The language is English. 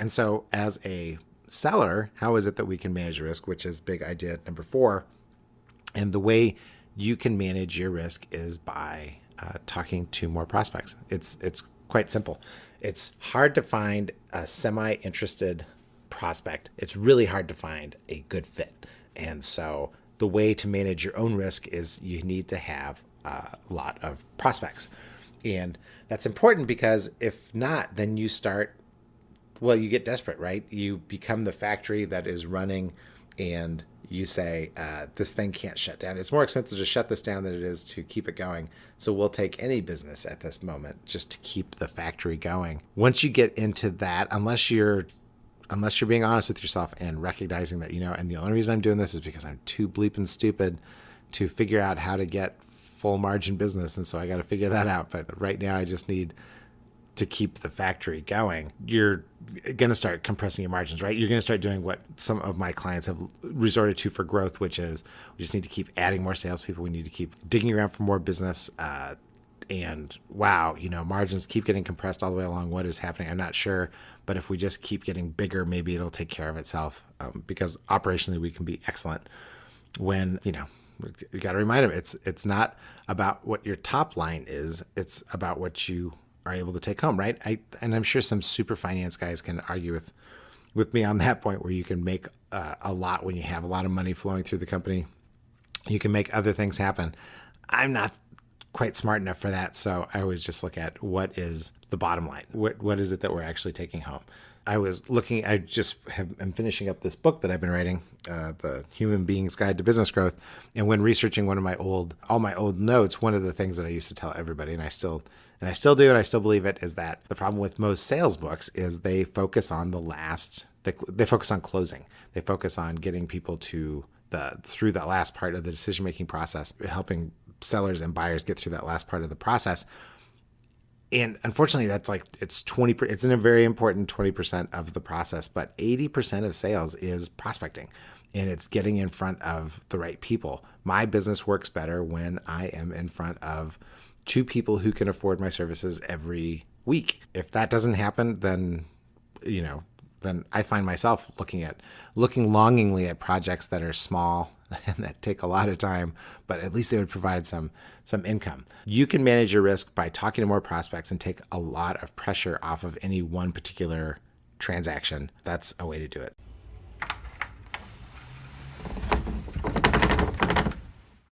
And so as a seller, how is it that we can manage risk, which is big idea number 4. And the way you can manage your risk is by talking to more prospects. It's quite simple. It's hard to find a semi-interested prospect. It's really hard to find a good fit. And so the way to manage your own risk is you need to have a lot of prospects. And that's important because if not, then you get desperate, right? You become the factory that is running and you say, this thing can't shut down. It's more expensive to shut this down than it is to keep it going. So we'll take any business at this moment just to keep the factory going. Once you get into that, unless you're being honest with yourself and recognizing that, and the only reason I'm doing this is because I'm too bleeping stupid to figure out how to get full margin business. And so I got to figure that out. But right now I just need to keep the factory going. You're going to start compressing your margins, right? You're going to start doing what some of my clients have resorted to for growth, which is we just need to keep adding more salespeople. We need to keep digging around for more business. And wow, margins keep getting compressed all the way along. What is happening? I'm not sure. But if we just keep getting bigger, maybe it'll take care of itself, because operationally we can be excellent. When, you got to remind them, it's not about what your top line is. It's about what you are able to take home, right? And I'm sure some super finance guys can argue with me on that point, where you can make a lot when you have a lot of money flowing through the company. You can make other things happen. I'm not quite smart enough for that, so I always just look at what is the bottom line. What is it that we're actually taking home? I'm finishing up this book that I've been writing, The Human Being's Guide to Business Growth. And when researching all my old notes, one of the things that I used to tell everybody, and I still do, and I still believe it, is that the problem with most sales books is they focus on they focus on closing. They focus on getting people through that last part of the decision-making process, helping sellers and buyers get through that last part of the process. And unfortunately, that's it's 20%. It's a very important 20% of the process, but 80% of sales is prospecting, and it's getting in front of the right people. My business works better when I am in front of 2 people who can afford my services every week. If that doesn't happen, then I find myself looking longingly at projects that are small and that take a lot of time, but at least they would provide some income. You can manage your risk by talking to more prospects and take a lot of pressure off of any one particular transaction. That's a way to do it.